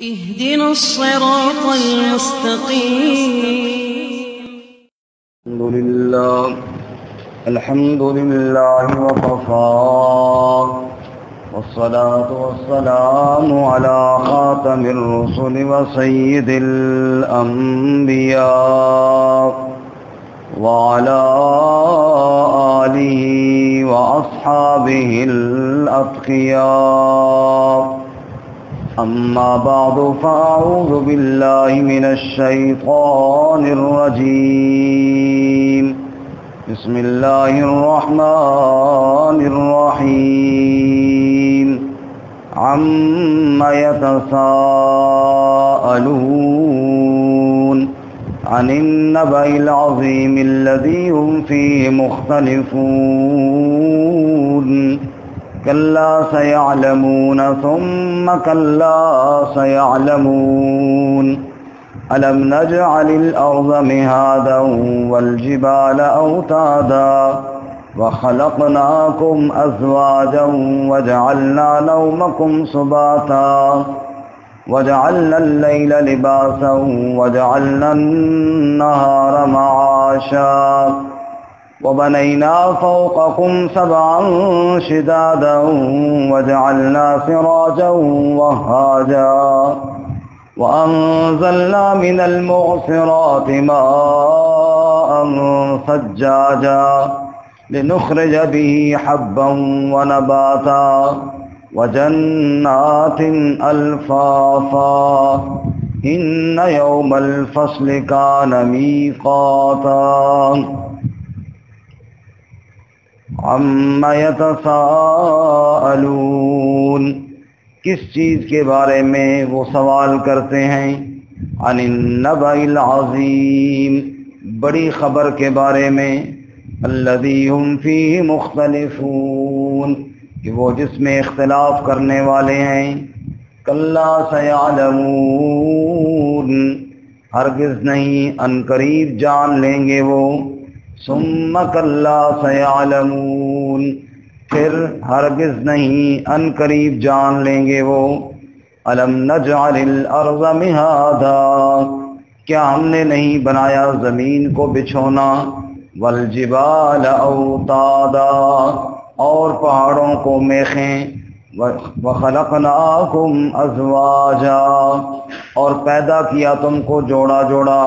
اهدنا الصراط المستقيم. الحمد لله وكفى والصلاة والسلام على خاتم الرسل وسيد الأنبياء وعلى آله وأصحابه الأتقياء. أما بعد فأعوذ بالله من الشيطان الرجيم. بسم الله الرحمن الرحيم. عما يتساءلون عن النبأ العظيم الذي هم فيه مختلفون. كلا سيعلمون ثم كلا سيعلمون. ألم نجعل الأرض مهادا والجبال أوتادا وخلقناكم أزواجا وجعلنا نومكم سباتا وجعلنا الليل لباسا وجعلنا النهار معاشا وبنينا فوقكم سبعا شدادا وجعلنا سراجا وهاجا وأنزلنا من المعصرات ماء ثجاجا لنخرج به حبا ونباتا وجنات ألفافا. إن يوم الفصل كان ميقاتا. عما يتساءلون کس چیز کے بارے میں وہ سوال کرتے ہیں؟ عن النبأ العظیم بڑی خبر کے بارے میں، الذی هم فیہ مختلفون کہ وہ جس میں اختلاف کرنے والے ہیں. کلا سیعلمون ہرگز نہیں، ان قریب جان لیں گے وہ. ثم کلا سیعلمون پھر ہرگز نہیں، ان قریب جان لیں گے وہ. الم نجعل الارض مہادا کیا ہم نے نہیں بنایا زمین کو بچھونا، والجبال اوتادا اور پہاڑوں کو میخیں، وخلقناکم ازواجا اور پیدا کیا تم کو جوڑا جوڑا،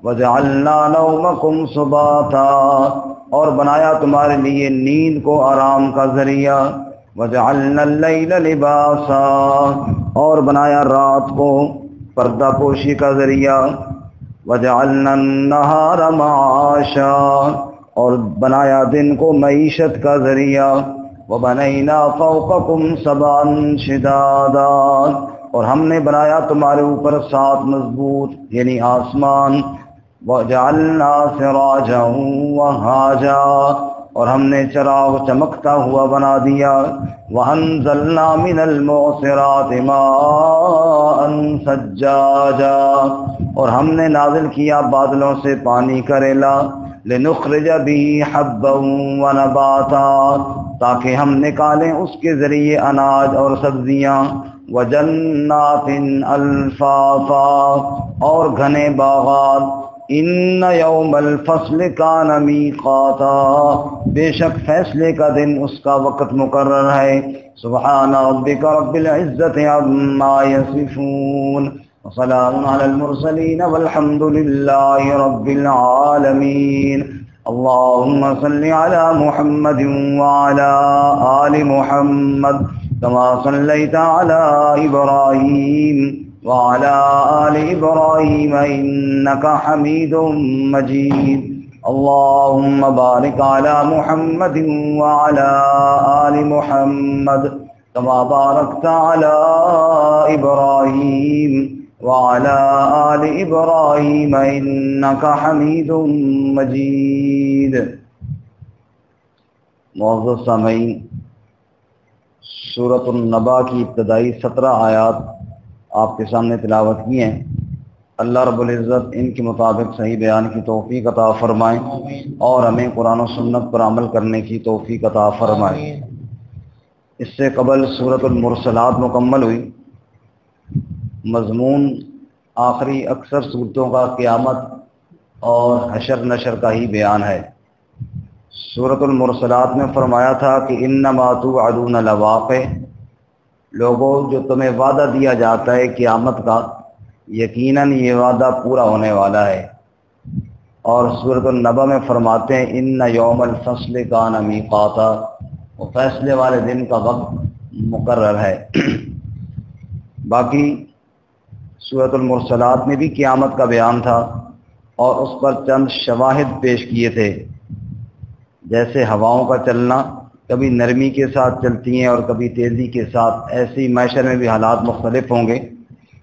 وجعلنا نومکم سباتا اور بنایا تمہارے لیے نیند کو آرام کا ذریعہ، وجعلنا اللیل لباسا اور بنایا رات کو پردہ پوشی کا ذریعہ، وجعلنا النہار معاشا اور بنایا دن کو معیشت کا ذریعہ، وبنینا فوقکم سبعا شدادا اور ہم نے بنایا تمہارے اوپر 7 مضبوط یعنی آسمان، وجعلنا سراجا وہاجا اور ہم نے چراغ چمکتا ہوا بنا دیا، وانزلنا من المعصرات ماء ثجاجا اور ہم نے نازل کیا بادلوں سے پانی کا ریلا، لنخرج به حبا ونباتا تاکہ ہم نکالیں اس کے ذریعے اناج اور سبزیاں، وجنات الفافا اور گھنے باغات. ان یوم الفصل کان میقاتا بے شک فیصلے کا دن اس کا وقت مقرر ہے. سبحان ربک رب العزت عما یصفون وسلام علی المرسلین والحمد للہ رب العالمین. اللهم صل على محمد وعلى آل محمد كما صليت على إبراهيم وعلى آل إبراهيم إنك حميد مجيد. اللهم بارك على محمد وعلى آل محمد كما باركت على إبراهيم وعلى آل إبراهيم إنك حميد مجيد. معزز سامعین، سورۃ النبأ کی ابتدائی 17 آیات آپ کے سامنے تلاوت کی ہیں. اللہ رب العزت ان کے مطابق صحیح بیان کی توفیق عطا فرمائیں اور ہمیں قرآن و سنت پر عمل کرنے کی توفیق عطا فرمائیں. اس سے قبل سورۃ المرسلات مکمل ہوئی. مضمون آخری اکثر صورتوں کا قیامت اور حشر نشر کا ہی بیان ہے۔ سورۃ المرسلات میں فرمایا تھا کہ انما توعدون لواقع، لوگوں جو تمہیں وعدہ دیا جاتا ہے قیامت کا، یقیناً یہ وعدہ پورا ہونے والا ہے۔ اور سورۃ النبأ میں فرماتے ہیں ان یوم الفصل کان میقاتا، وہ فیصلے والے دن کا وقت مقرر ہے۔ باقی سورۃ المرسلات میں بھی قیامت کا بیان تھا اور اس پر چند شواہد پیش کیے تھے، جیسے ہواؤں کا چلنا، کبھی نرمی کے ساتھ چلتی ہیں اور کبھی تیزی کے ساتھ، ایسے ہی معاشر میں بھی حالات مختلف ہوں گے۔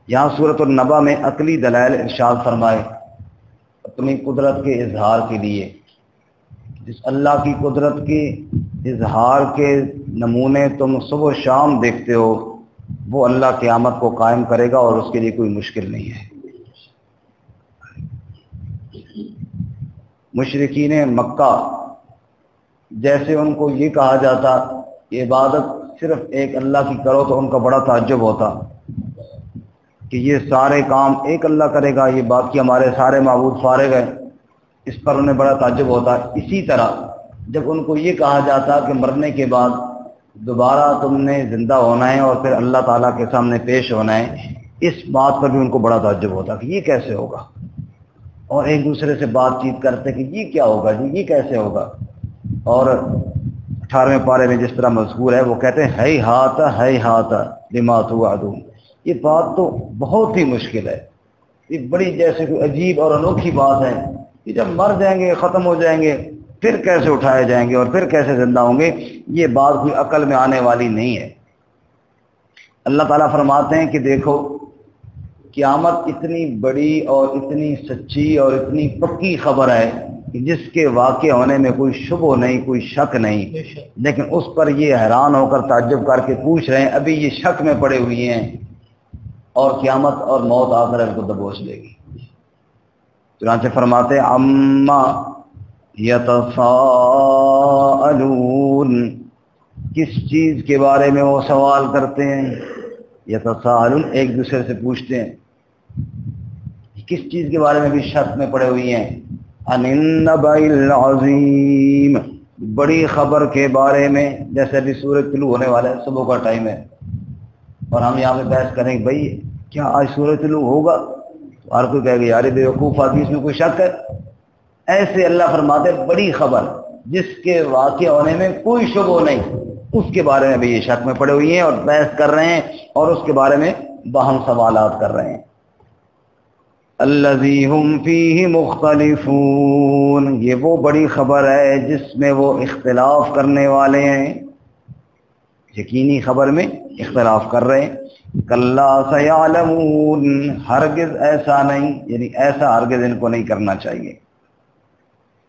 یہاں سورۃ النبأ میں عقلی دلائل ارشاد فرمائے اپنی قدرت کے اظہار کے لیے۔ جس اللہ کی قدرت کے اظہار کے نمونے تم صبح و شام دیکھتے ہو، وہ اللہ قیامت کو قائم کرے گا اور اس کے لیے کوئی مشکل نہیں ہے۔ مشرکین مکہ، جیسے ان کو یہ کہا جاتا کہ عبادت صرف ایک اللہ کی کرو، تو ان کا بڑا تعجب ہوتا کہ یہ سارے کام ایک اللہ کرے گا، یہ باقی ہمارے سارے معبود فارغ ہیں، اس پر انہیں بڑا تعجب ہوتا۔ اسی طرح جب ان کو یہ کہا جاتا کہ مرنے کے بعد دوبارہ تم نے زندہ ہونا ہے اور پھر اللہ تعالیٰ کے سامنے پیش ہونا ہے، اس بات پر بھی ان کو بڑا تعجب ہوتا کہ یہ کیسے ہوگا، اور ایک دوسرے سے بات چیت کرتے کہ یہ کیا ہوگا جی، یہ کیسے ہوگا۔ اور 18ویں پارے میں جس طرح مذکور ہے، وہ کہتے ہیں ہے ہاتھ لما توعدون، یہ بات تو بہت ہی مشکل ہے، یہ بڑی جیسے کوئی عجیب اور انوکھی بات ہے کہ جب مر جائیں گے، ختم ہو جائیں گے، پھر کیسے اٹھائے جائیں گے اور پھر کیسے زندہ ہوں گے، یہ بات کوئی عقل میں آنے والی نہیں ہے۔ اللہ تعالیٰ فرماتے ہیں کہ دیکھو قیامت اتنی بڑی اور اتنی سچی اور اتنی پکی خبر ہے کہ جس کے واقع ہونے میں کوئی شبہ نہیں، کوئی شک نہیں، لیکن اس پر یہ حیران ہو کر تعجب کر کے پوچھ رہے ہیں، ابھی یہ شک میں پڑے ہوئے ہیں، اور قیامت اور موت آ کر ان کو دبوچ لے گی۔ چنانچہ فرماتے ہیں عما یتساءلون، کس چیز کے بارے میں وہ سوال کرتے ہیں، یتساءلون ایک دوسرے سے پوچھتے ہیں، کس چیز کے بارے میں بھی شک میں پڑے ہوئی ہیں، عن النبأ العظیم، بڑی خبر کے بارے میں، جیسے ابھی سورج طلوع ہونے والا ہے، صبح کا ٹائم ہے، اور ہم یہاں پہ بحث کریں کہ بھائی کیا آج سورج طلوع ہوگا، تو ہر کوئی کہے گا یار بیوقوف آدمی، اس میں کوئی شک ہے۔ ایسے اللہ فرماتے بڑی خبر جس کے واقع ہونے میں کوئی شبہ نہیں، اس کے بارے میں بھی یہ شک میں پڑے ہوئی ہیں اور بحث کر رہے ہیں اور اس کے بارے میں باہم سوالات کر رہے ہیں۔ الذی ہم فیہ مختلفون، یہ وہ بڑی خبر ہے جس میں وہ اختلاف کرنے والے ہیں، یقینی خبر میں اختلاف کر رہے ہیں۔ کلا سیعلمون، ہرگز ایسا نہیں، یعنی ایسا ہرگز ان کو نہیں کرنا چاہیے،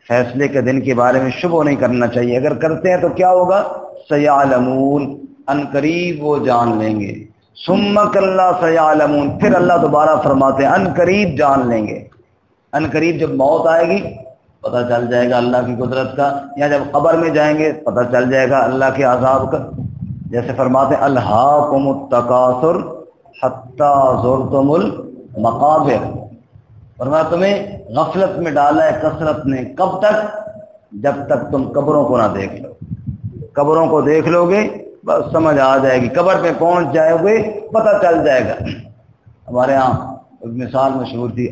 فیصلے کے دن کے بارے میں شبہ نہیں کرنا چاہیے، اگر کرتے ہیں تو کیا ہوگا، سیعلمون، ان قریب وہ جان لیں گے، ثم کلا سیعلمون، پھر اللہ دوبارہ فرماتے ہیں ان قریب جان لیں گے، ان قریب جب موت آئے گی پتہ چل جائے گا اللہ کی قدرت کا، یا جب قبر میں جائیں گے پتہ چل جائے گا اللہ کے عذاب کا۔ جیسے فرماتے ہیں الہاکم التکاثر حتی زرتم المقابر، فرمایا تمہیں غفلت میں ڈالا ہے کثرت نے، کب تک، جب تک تم قبروں کو نہ دیکھ لو، قبروں کو دیکھ لو گے بس سمجھ آ جائے گی، قبر پہ پہنچ جائے گے پتہ چل جائے گا۔ ہمارے ہاں ایک مثال مشہور تھی،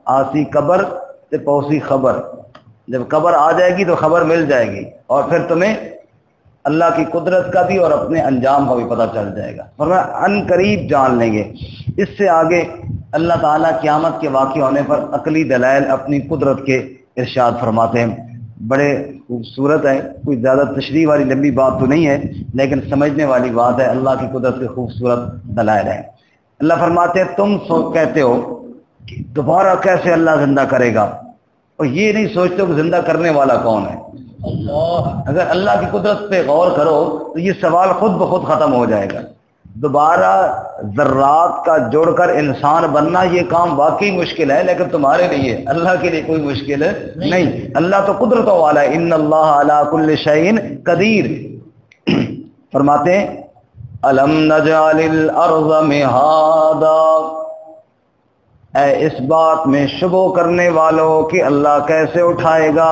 آسی قبر تے پوسی خبر، جب قبر آ جائے گی تو خبر مل جائے گی اور پھر تمہیں اللہ کی قدرت کا بھی اور اپنے انجام کا بھی پتہ چل جائے گا، فرمایا ان قریب جان لیں گے۔ اس سے آگے اللہ تعالیٰ قیامت کے واقع ہونے پر عقلی دلائل اپنی قدرت کے ارشاد فرماتے ہیں، بڑے خوبصورت ہے، کوئی زیادہ تشریح والی لمبی بات تو نہیں ہے لیکن سمجھنے والی بات ہے، اللہ کی قدرت کے خوبصورت دلائل ہیں۔ اللہ فرماتے ہیں تم کہتے ہو کہ دوبارہ کیسے اللہ زندہ کرے گا، اور یہ نہیں سوچتے ہو کہ زندہ کرنے والا کون ہے۔ اگر اللہ کی قدرت پہ غور کرو تو یہ سوال خود بخود ختم ہو جائے گا۔ دوبارہ ذرات کا جوڑ کر انسان بننا یہ کام واقعی مشکل ہے، لیکن تمہارے لیے، اللہ کے لیے کوئی مشکل نہیں، اللہ تو قدرتوں والا ہے، ان اللہ علی کل شیء قدیر۔ فرماتے ہیں الم نجعل الارض مہادا، اے اس بات میں شبہ کرنے والوں کہ اللہ کیسے اٹھائے گا،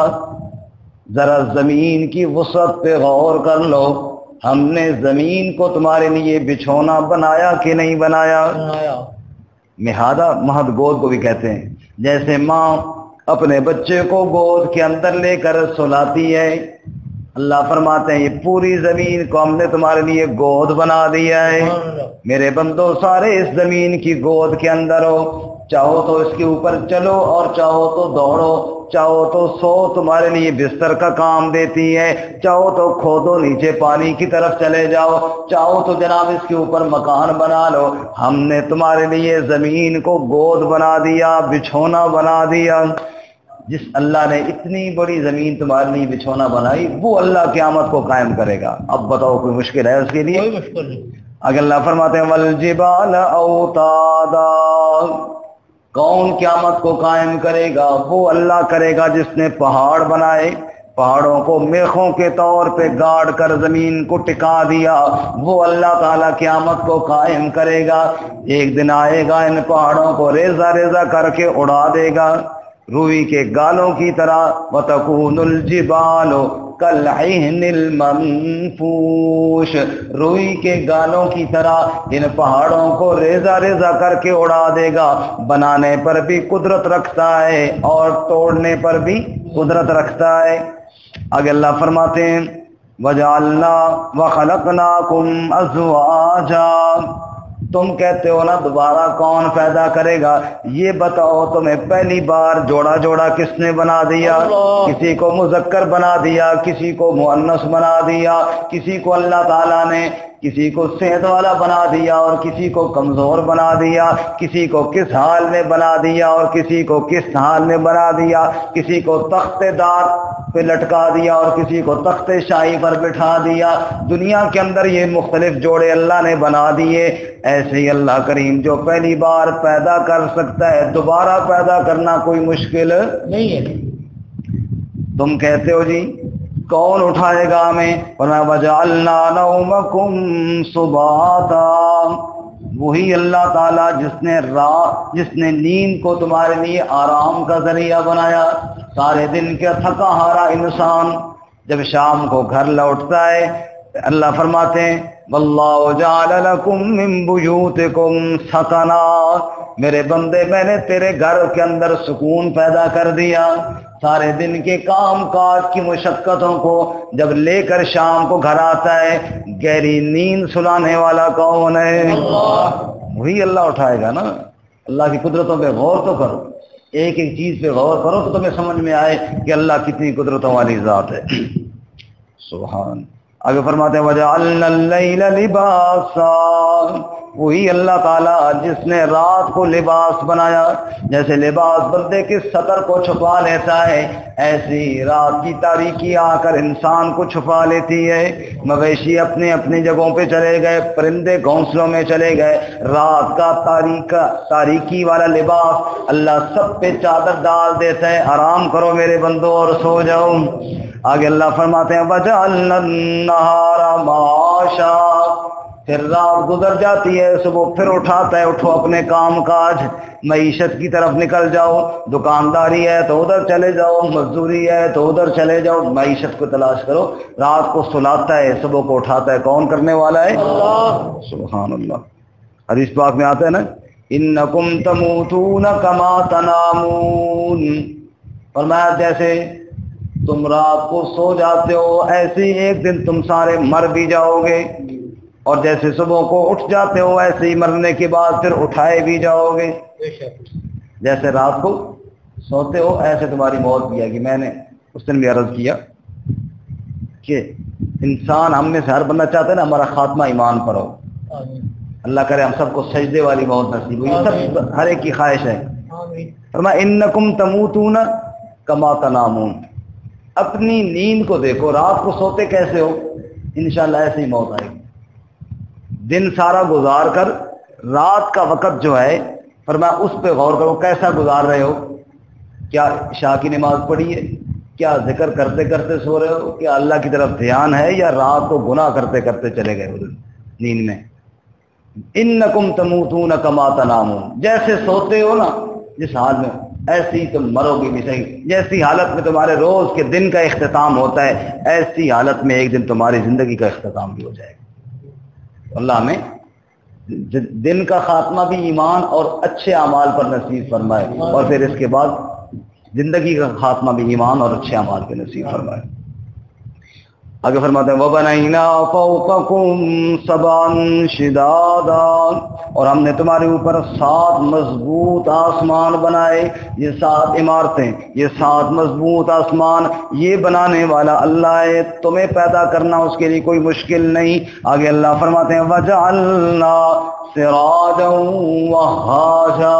ذرا زمین کی وسعت پہ غور کر لو، ہم نے زمین کو تمہارے لیے بچھونا بنایا کہ نہیں بنایا؟ مہادہ مہد گود کو بھی کہتے ہیں، جیسے ماں اپنے بچے کو گود کے اندر لے کر سلاتی ہے، اللہ فرماتے ہیں یہ پوری زمین کو ہم نے تمہارے لیے گود بنا دیا ہے، میرے بندو سارے اس زمین کی گود کے اندر ہو، چاہو تو اس کے اوپر چلو اور چاہو تو دوڑو، چاہو تو سو تمہارے لیے بستر کا کام دیتی ہے، چاہو تو کھودو نیچے پانی کی طرف چلے جاؤ، چاہو تو جناب اس کے اوپر مکان بنا لو، ہم نے تمہارے لیے زمین کو گود بنا دیا، بچھونا بنا دیا۔ جس اللہ نے اتنی بڑی زمین تمہارے لیے بچھونا بنائی وہ اللہ قیامت کو قائم کرے گا۔ اب بتاؤ کوئی مشکل ہے اس کے لیے؟ کوئی مشکل نہیں۔ اگر اللہ فرماتے ہیں والجبال اوتادا، کون قیامت کو قائم کرے گا؟ وہ اللہ کرے گا جس نے پہاڑ بنائے، پہاڑوں کو میخوں کے طور پہ گاڑ کر زمین کو ٹکا دیا، وہ اللہ تعالیٰ قیامت کو قائم کرے گا۔ ایک دن آئے گا ان پہاڑوں کو ریزہ ریزہ کر کے اڑا دے گا روئی کے گالوں کی طرح، وَتَكُونُ الْجِبَالُ كَالْعِهْنِ الْمَنْفُوشِ، روئی کے گالوں کی طرح ان پہاڑوں کو ریزہ ریزہ کر کے اڑا دے گا۔ بنانے پر بھی قدرت رکھتا ہے اور توڑنے پر بھی قدرت رکھتا ہے۔ آگے اللہ فرماتے ہیں وَجَعَلْنَا وَخَلَقْنَاكُمْ أَزْوَاجًا، تم کہتے ہو نا دوبارہ کون پیدا کرے گا، یہ بتاؤ تمہیں پہلی بار جوڑا جوڑا کس نے بنا دیا؟ کسی کو مذکر بنا دیا، کسی کو مؤنث بنا دیا، کسی کو اللہ تعالیٰ نے کسی کو صحت والا بنا دیا اور کسی کو کمزور بنا دیا، کسی کو کس حال میں بنا دیا اور کسی کو کس حال میں بنا دیا، کسی کو تخت دار پہ لٹکا دیا اور کسی کو تخت شاہی پر بٹھا دیا۔ دنیا کے اندر یہ مختلف جوڑے اللہ نے بنا دیے۔ ایسے ہی اللہ کریم جو پہلی بار پیدا کر سکتا ہے دوبارہ پیدا کرنا کوئی مشکل نہیں ہے۔ تم کہتے ہو جی کون اٹھائے گا ہمیں؟ وَجَعَلْنَا نَوْمَكُمْ سُبَاتًا، وہی اللہ تعالیٰ جس نے نیند کو تمہارے لیے آرام کا ذریعہ بنایا۔ سارے دن کے تھکا ہارا انسان جب شام کو گھر لوٹتا ہے اللہ فرماتے ہیں وَاللَّهُ جَعَلَ لَكُم مِّن بُيُوتِكُمْ سَكَنًا، میرے بندے میں نے تیرے گھر کے اندر سکون پیدا کر دیا۔ سارے دن کے کام کاج کی مشقتوں کو جب لے کر شام کو گھر آتا ہے گہری نیند سلانے والا کون ہے؟ وہی اللہ اٹھائے گا نا۔ اللہ کی قدرتوں پہ غور تو کرو، ایک ایک چیز پہ غور کرو تو تمہیں سمجھ میں آئے کہ اللہ کتنی قدرتوں والی ذات ہے۔ سبحان۔ آگے فرماتے ہیں وَجَعَلْنَا اللَّيْلَ لِبَاسًا، وہی اللہ تعالیٰ جس نے رات کو لباس بنایا۔ جیسے لباس بندے کی سطر کو چھپا لیتا ہے ایسی رات کی تاریکی آ کر انسان کو چھپا لیتی ہے۔ مویشی اپنے اپنی جگہوں پہ چلے گئے، پرندے گھونسلوں میں چلے گئے، رات کا تاریکی والا لباس اللہ سب پہ چادر ڈال دیتا ہے، آرام کرو میرے بندو اور سو جاؤ۔ آگے اللہ فرماتے ہیں وَجَعَلْنَا النَّهَارَ مَعَاشًا، پھر رات گزر جاتی ہے صبح پھر اٹھاتا ہے اٹھو اپنے کام کاج، معیشت کی طرف نکل جاؤ، دکانداری ہے تو ادھر چلے جاؤ، مزدوری ہے تو ادھر چلے جاؤ، معیشت کو تلاش کرو۔ رات کو سلاتا ہے صبح کو اٹھاتا ہے، کون کرنے والا ہے؟ اللہ۔ سبحان اللہ۔ حدیث پاک میں آتا ہے نا انکم تموتون کما تنامون، فرمایا جیسے تم رات کو سو جاتے ہو ایسے ہی ایک دن تم سارے مر بھی جاؤ گے، اور جیسے صبح کو اٹھ جاتے ہو ایسے ہی مرنے کے بعد پھر اٹھائے بھی جاؤ گے۔ جیسے رات کو سوتے ہو ایسے تمہاری موت بھی آئے گی۔ میں نے اس دن بھی عرض کیا کہ انسان ہم میں سے ہر بندہ چاہتا ہے نا ہمارا خاتمہ ایمان پر ہو، اللہ کرے ہم سب کو سجدے والی موت نصیب ہو، یہ سب ہر ایک کی خواہش ہے۔ فرمایا انکم تموتون کما تنامون، اپنی نیند کو دیکھو، رات کو سوتے کیسے ہو، انشاءاللہ ایسے ہی موت آئے گی۔ دن سارا گزار کر رات کا وقت جو ہے فرمایا اس پہ غور کرو کیسا گزار رہے ہو، کیا عشاء کی نماز پڑھی ہے، کیا ذکر کرتے کرتے سو رہے ہو، کیا اللہ کی طرف دھیان ہے، یا رات کو گناہ کرتے کرتے چلے گئے ادھر نیند میں۔ انکم تموتون کما تنامون، جیسے سوتے ہو نا جس حال میں ایسی تم مرو گی بھی صحیح، جیسی حالت میں تمہارے روز کے دن کا اختتام ہوتا ہے ایسی حالت میں ایک دن تمہاری زندگی کا اختتام بھی ہو جائے گا۔ اللہ ہمیں دن کا خاتمہ بھی ایمان اور اچھے اعمال پر نصیب فرمائے، اور پھر اس کے بعد زندگی کا خاتمہ بھی ایمان اور اچھے اعمال پہ نصیب فرمائے۔ آگے فرماتے ہیں وَبَنَيْنَا فَوْقَكُمْ سَبْعًا شِدَادًا، اور ہم نے تمہارے اوپر 7 مضبوط آسمان بنائے۔ یہ 7 عمارتیں، یہ 7 مضبوط آسمان، یہ بنانے والا اللہ ہے، تمہیں پیدا کرنا اس کے لیے کوئی مشکل نہیں۔ آگے اللہ فرماتے ہیں وَجَعَلْنَا سِرَاجًا وَهَّاجًا،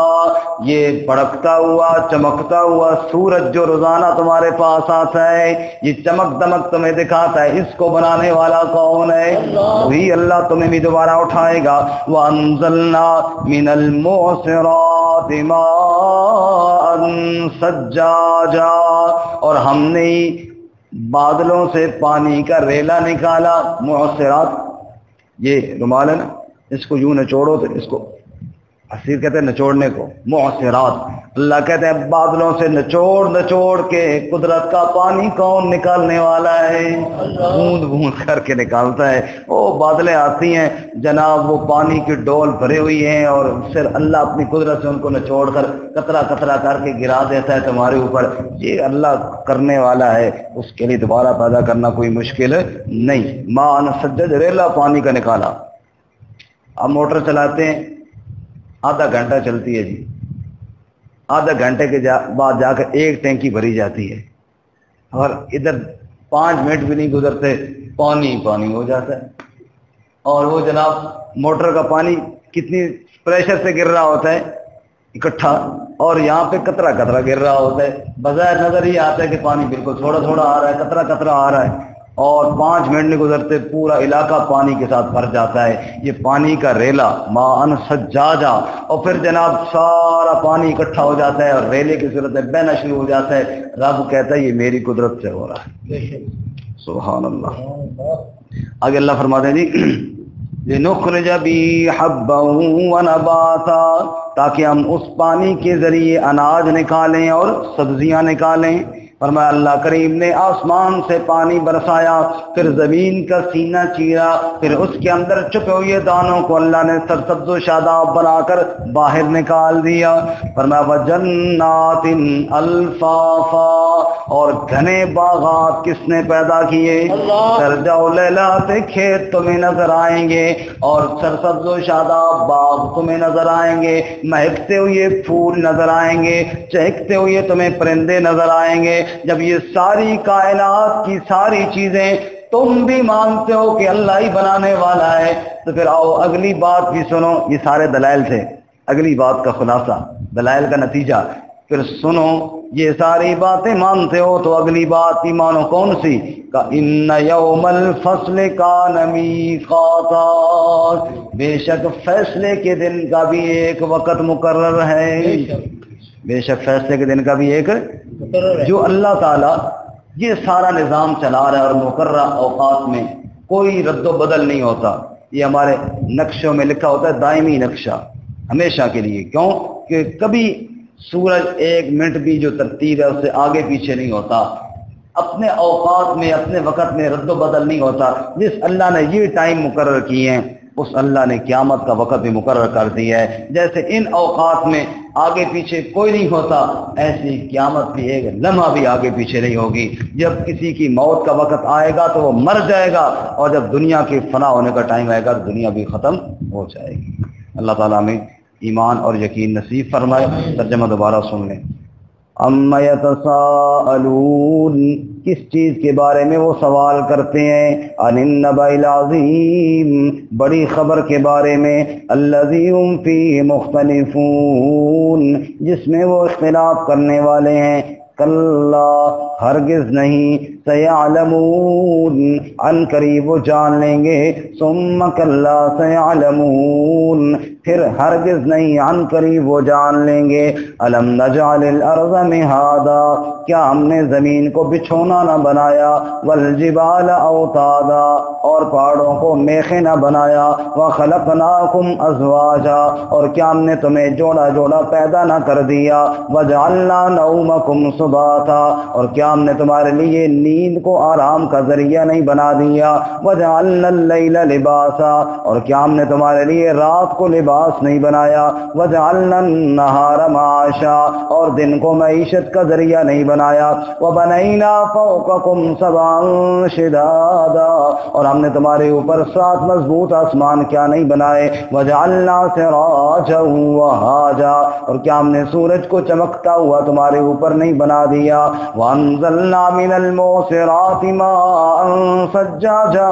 یہ بھڑکتا ہوا چمکتا ہوا سورج جو روزانہ تمہارے پاس آتا ہے، یہ چمک دمک تمہیں دکھاتا ہے، اس کو بنانے والا کون ہے؟ وہی اللہ تمہیں بھی دوبارہ اٹھائے گا۔ وَأَنزَلْنَا مِنَ الْمُعْصِرَاتِ مَاءً ثَجَّاجًا، اور ہم نے بادلوں سے پانی کا ریلا نکالا۔ معصرات یہ رومال ہے نا، اس کو یوں نچوڑو تو اس کو عصیر کہتے ہیں، نچوڑنے کو معصرات۔ اللہ کہتے ہیں بادلوں سے نچوڑ کے قدرت کا پانی کون نکالنے والا ہے؟ بوند بوند کر کے نکالتا ہے۔ وہ بادلیں آتی ہیں جناب، وہ پانی کی ڈول بھرے ہوئی ہیں، اور پھر اللہ اپنی قدرت سے ان کو نچوڑ کر قطرہ قطرہ کر کے گرا دیتا ہے تمہارے اوپر۔ یہ اللہ کرنے والا ہے، اس کے لیے دوبارہ پیدا کرنا کوئی مشکل نہیں۔ ماء ثجّاج، ریلا پانی کا نکالا۔ اب موٹر چلاتے ہیں، آدھا گھنٹہ چلتی ہے جی، آدھا گھنٹے کے بعد جا کر ایک ٹینکی بھری جاتی ہے، اور ادھر 5 منٹ بھی نہیں گزرتے پانی پانی ہو جاتا ہے۔ اور وہ جناب موٹر کا پانی کتنی پریشر سے گر رہا ہوتا ہے اکٹھا، اور یہاں پہ قطرہ قطرہ گر رہا ہوتا ہے۔ بظاہر نظر ہی آتا ہے کہ پانی بالکل تھوڑا تھوڑا آ رہا ہے، قطرہ قطرہ آ رہا ہے، اور 5 منٹ نہیں گزرتے پورا علاقہ پانی کے ساتھ بھر جاتا ہے۔ یہ پانی کا ریلا ماء ثجّاجا، اور پھر جناب سارا پانی اکٹھا ہو جاتا ہے اور ریلے کی صورت میں بہنا شروع ہو جاتا ہے۔ رب کہتا ہے یہ میری قدرت سے ہو رہا ہے۔ سبحان اللہ۔ آگے اللہ فرماتے ہیں جی لِنُخْرِجَ بِهِ حَبًّا وَنَبَاتًا، تاکہ ہم اس پانی کے ذریعے اناج نکالیں اور سبزیاں نکالیں۔ فرمایا اللہ کریم نے آسمان سے پانی برسایا، پھر زمین کا سینہ چیرا، پھر اس کے اندر چھپے ہوئے دانوں کو اللہ نے سرسبز و شاداب بنا کر باہر نکال دیا۔ فرمایا وَجَنَّاتٍ أَلْفَافًا، اور گھنے باغات کس نے پیدا کیے؟ سرجا و لیلات کھیت تمہیں نظر آئیں گے، اور سرسبز و شاداب باغ تمہیں نظر آئیں گے، مہکتے ہوئے پھول نظر آئیں گے، چہکتے ہوئے تمہیں پرندے نظر آئیں گے۔ جب یہ ساری کائنات کی ساری چیزیں تم بھی مانتے ہو کہ اللہ ہی بنانے والا ہے، تو پھر آؤ اگلی بات بھی سنو۔ یہ سارے دلائل تھے، اگلی بات کا خلاصہ، دلائل کا نتیجہ۔ پھر سنو، یہ ساری باتیں مانتے ہو تو اگلی بات بھی مانو، کون سی؟ إِنَّ يَوْمَ الْفَصْلِ كَانَ مِيقَاتًا، بے شک فیصلے کے دن کا بھی ایک وقت مقرر ہے۔ بے شک فیصلے کے دن کا بھی ایک جو اللہ تعالیٰ یہ سارا نظام چلا رہا ہے، اور مقررہ اوقات میں کوئی رد و بدل نہیں ہوتا۔ یہ ہمارے نقشوں میں لکھا ہوتا ہے دائمی نقشہ، ہمیشہ کے لیے۔ کیوں کہ کبھی سورج 1 منٹ بھی جو ترتیب ہے اس سے آگے پیچھے نہیں ہوتا، اپنے اوقات میں اپنے وقت میں رد و بدل نہیں ہوتا۔ جس اللہ نے یہ ٹائم مقرر کیے ہیں اس اللہ نے قیامت کا وقت بھی مقرر کر دیا ہے۔ جیسے ان اوقات میں آگے پیچھے کوئی نہیں ہوتا، ایسی قیامت بھی ایک لمحہ بھی آگے پیچھے نہیں ہوگی۔ جب کسی کی موت کا وقت آئے گا تو وہ مر جائے گا، اور جب دنیا کے فنا ہونے کا ٹائم آئے گا تو دنیا بھی ختم ہو جائے گی۔ اللہ تعالیٰ ہمیں ایمان اور یقین نصیب فرمائے۔ ترجمہ دوبارہ سن لیں۔ اَمَّ يَتَسَاءَلُونَ، کس چیز کے بارے میں وہ سوال کرتے ہیں؟ عَنِ النَّبَإِ الْعَظِيمِ، بڑی خبر کے بارے میں، الَّذِي هُمْ فِيهِ مُخْتَلِفُونَ، جس میں وہ اختلاف کرنے والے ہیں۔ کَلَّا، ہرگز نہیں، سیعلمون ان قریب وہ جان لیں گے، ثم کلا سیعلمون پھر ہرگز نہیں ان قریب وہ جان لیں گے، الم نجعل الارض مہادا کیا ہم نے زمین کو بچھونا نہ بنایا، والجبال اوتادا اور پہاڑوں کو میخیں نہ بنایا، وخلقناکم ازواجا اور کیا ہم نے تمہیں جوڑا جوڑا پیدا نہ کر دیا، وجعلنا نومکم سباتا اور کیا ہم نے تمہارے لیے نیند کو آرام کا ذریعہ نہیں بنا دیا، وجعلنا اللیل لباسا اور کیا ہم نے تمہارے لیے رات کو لباس نہیں بنایا، وجعلنا النہار معاشا اور دن کو معیشت کا ذریعہ نہیں بنایا، وبنینا فوقکم سبعا شدادا اور ہم نے تمہارے اوپر 7 مضبوط آسمان کیا نہیں بنائے، وجعلنا سراجا وہاجا اور کیا ہم نے سورج کو چمکتا ہوا تمہارے اوپر نہیں بنا دیا، وانزلنا من المعصرات ماء ثجاجا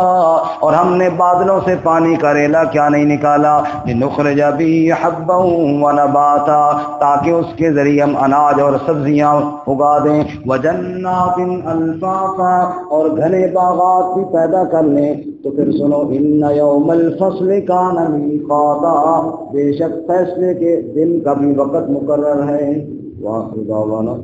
اور ہم نے بادلوں سے پانی کا ریلا کیا نہیں نکالا، لنخرج به حبا ونباتا تاکہ اس کے ذریعے ہم اناج اور سبزیاں اگا دیں، وجنات الفافا اور گھنے باغات بھی پیدا کر لیں۔ تو پھر سنو، ان یوم الفصل کان میقاتا بے شک فیصلے کے دن کا بھی وقت مقرر ہے۔ وآخر دعوانا